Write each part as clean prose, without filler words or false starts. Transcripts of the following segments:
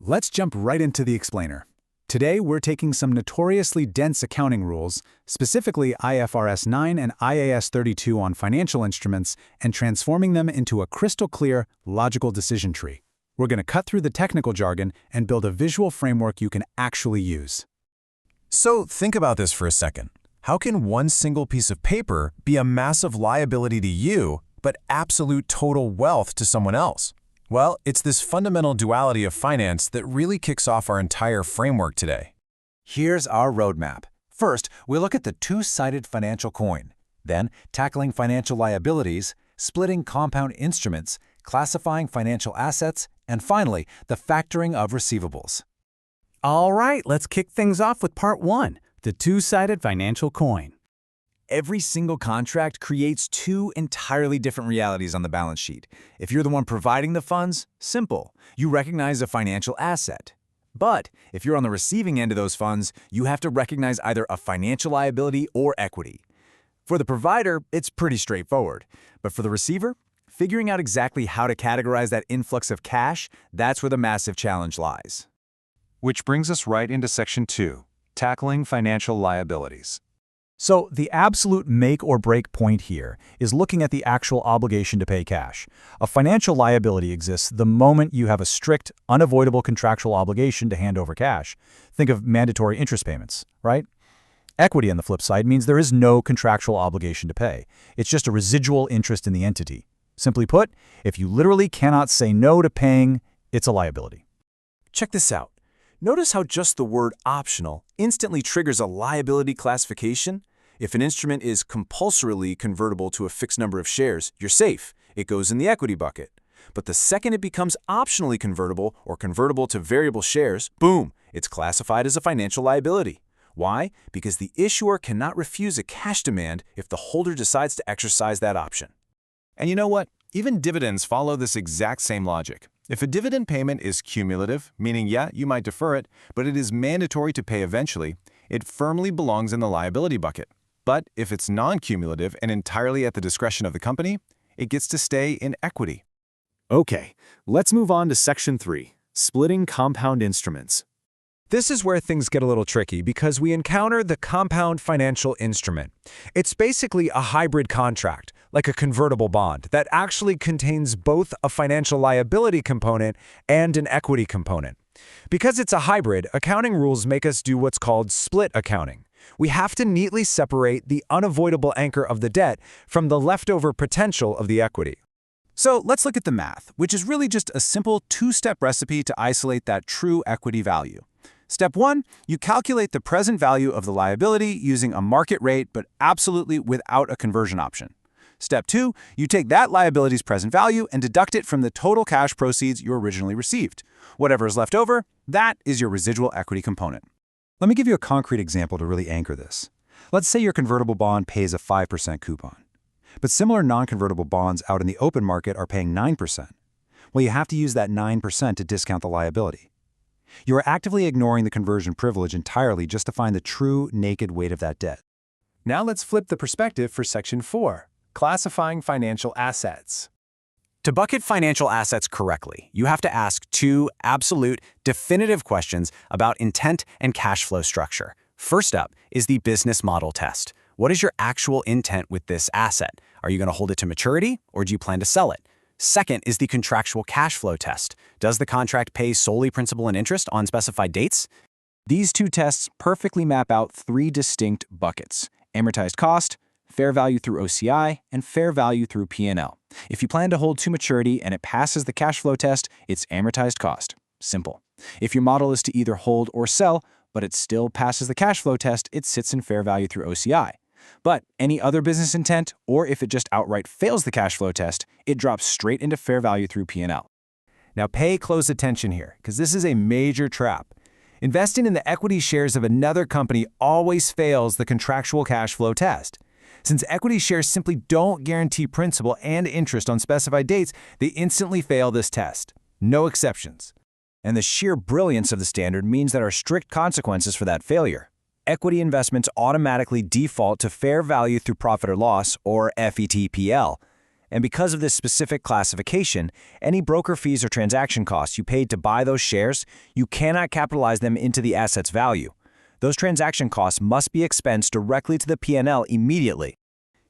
let's jump right into the explainer. Today, we're taking some notoriously dense accounting rules, specifically IFRS 9 and IAS 32 on financial instruments, and transforming them into a crystal-clear, logical decision tree. We're going to cut through the technical jargon and build a visual framework you can actually use. So think about this for a second. How can one single piece of paper be a massive liability to you, but absolute total wealth to someone else? Well, it's this fundamental duality of finance that really kicks off our entire framework today. Here's our roadmap. First, we look at the two-sided financial coin. Then, tackling financial liabilities, splitting compound instruments, classifying financial assets, and finally, the factoring of receivables. All right, let's kick things off with part 1, the two-sided financial coin. Every single contract creates two entirely different realities on the balance sheet. If you're the one providing the funds, simple. You recognize a financial asset. But if you're on the receiving end of those funds, you have to recognize either a financial liability or equity. For the provider, it's pretty straightforward. But for the receiver, figuring out exactly how to categorize that influx of cash, that's where the massive challenge lies. Which brings us right into Section 2, tackling financial liabilities. So the absolute make or break point here is looking at the actual obligation to pay cash. A financial liability exists the moment you have a strict, unavoidable contractual obligation to hand over cash. Think of mandatory interest payments, right? Equity, on the flip side, means there is no contractual obligation to pay. It's just a residual interest in the entity. Simply put, if you literally cannot say no to paying, it's a liability. Check this out. Notice how just the word optional instantly triggers a liability classification? If an instrument is compulsorily convertible to a fixed number of shares, you're safe. It goes in the equity bucket. But the second it becomes optionally convertible or convertible to variable shares, boom, it's classified as a financial liability. Why? Because the issuer cannot refuse a cash demand if the holder decides to exercise that option. And you know what? Even dividends follow this exact same logic. If a dividend payment is cumulative, meaning you might defer it, but it is mandatory to pay eventually, it firmly belongs in the liability bucket. But if it's non-cumulative and entirely at the discretion of the company, it gets to stay in equity. Okay, let's move on to Section 3, splitting compound instruments. This is where things get a little tricky because we encounter the compound financial instrument. It's basically a hybrid contract, like a convertible bond, that actually contains both a financial liability component and an equity component. Because it's a hybrid, accounting rules make us do what's called split accounting. We have to neatly separate the unavoidable anchor of the debt from the leftover potential of the equity. So let's look at the math, which is really just a simple two-step recipe to isolate that true equity value. Step 1, you calculate the present value of the liability using a market rate, but absolutely without a conversion option. Step 2, you take that liability's present value and deduct it from the total cash proceeds you originally received. Whatever is left over, that is your residual equity component. Let me give you a concrete example to really anchor this. Let's say your convertible bond pays a 5% coupon. But similar non-convertible bonds out in the open market are paying 9%. Well, you have to use that 9% to discount the liability. You are actively ignoring the conversion privilege entirely just to find the true naked weight of that debt. Now let's flip the perspective for Section 4, classifying financial assets. To bucket financial assets correctly, you have to ask two absolute, definitive questions about intent and cash flow structure. First up is the business model test. What is your actual intent with this asset? Are you going to hold it to maturity, or do you plan to sell it? Second is the contractual cash flow test. Does the contract pay solely principal and interest on specified dates? These two tests perfectly map out three distinct buckets: amortized cost, fair value through OCI, and fair value through P&L. If you plan to hold to maturity and it passes the cash flow test, it's amortized cost. Simple. If your model is to either hold or sell, but it still passes the cash flow test, it sits in fair value through OCI. But any other business intent, or if it just outright fails the cash flow test, it drops straight into fair value through P&L. Now pay close attention here, because this is a major trap. Investing in the equity shares of another company always fails the contractual cash flow test. Since equity shares simply don't guarantee principal and interest on specified dates, they instantly fail this test. No exceptions. And the sheer brilliance of the standard means there are strict consequences for that failure. Equity investments automatically default to fair value through profit or loss, or FETPL. And because of this specific classification, any broker fees or transaction costs you paid to buy those shares, you cannot capitalize them into the asset's value. Those transaction costs must be expensed directly to the P&L immediately.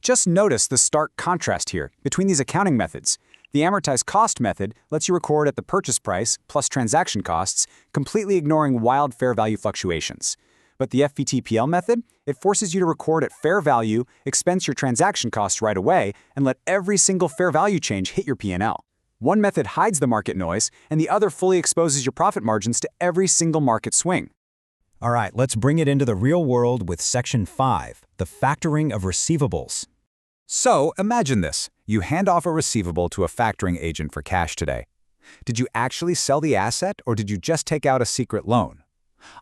Just notice the stark contrast here between these accounting methods. The amortized cost method lets you record at the purchase price plus transaction costs, completely ignoring wild fair value fluctuations. But the FVTPL method, it forces you to record at fair value, expense your transaction costs right away, and let every single fair value change hit your P&L. One method hides the market noise, and the other fully exposes your profit margins to every single market swing. All right, let's bring it into the real world with Section 5, the factoring of receivables. So, imagine this. You hand off a receivable to a factoring agent for cash today. Did you actually sell the asset, or did you just take out a secret loan?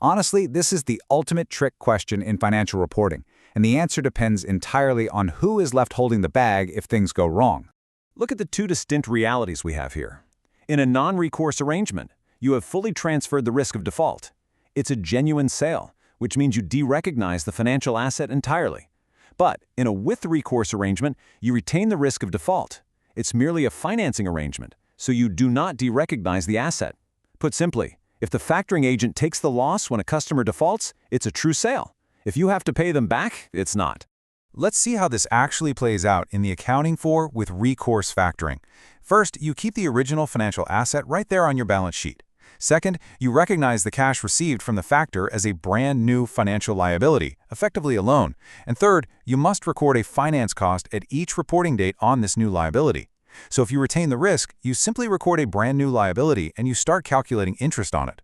Honestly, this is the ultimate trick question in financial reporting, and the answer depends entirely on who is left holding the bag if things go wrong. Look at the two distinct realities we have here. In a non-recourse arrangement, you have fully transferred the risk of default. It's a genuine sale, which means you derecognize the financial asset entirely. But in a with-recourse arrangement, you retain the risk of default. It's merely a financing arrangement, so you do not derecognize the asset. Put simply, if the factoring agent takes the loss when a customer defaults, it's a true sale. If you have to pay them back, it's not. Let's see how this actually plays out in the accounting for with recourse factoring. First, you keep the original financial asset right there on your balance sheet. Second, you recognize the cash received from the factor as a brand new financial liability, effectively a loan. And third, you must record a finance cost at each reporting date on this new liability. So if you retain the risk, you simply record a brand new liability and you start calculating interest on it.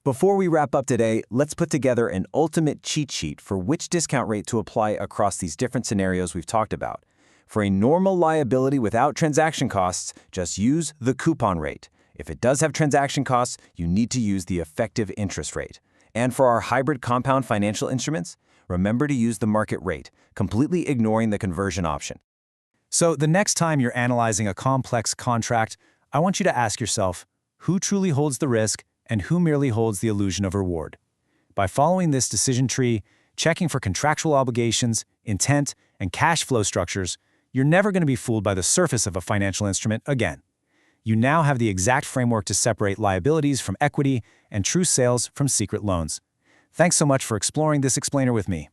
Before we wrap up today, let's put together an ultimate cheat sheet for which discount rate to apply across these different scenarios we've talked about. For a normal liability without transaction costs, just use the coupon rate. If it does have transaction costs, you need to use the effective interest rate. And for our hybrid compound financial instruments, remember to use the market rate, completely ignoring the conversion option. So the next time you're analyzing a complex contract, I want you to ask yourself, who truly holds the risk and who merely holds the illusion of reward? By following this decision tree, checking for contractual obligations, intent, and cash flow structures, you're never going to be fooled by the surface of a financial instrument again. You now have the exact framework to separate liabilities from equity and true sales from secret loans. Thanks so much for exploring this explainer with me.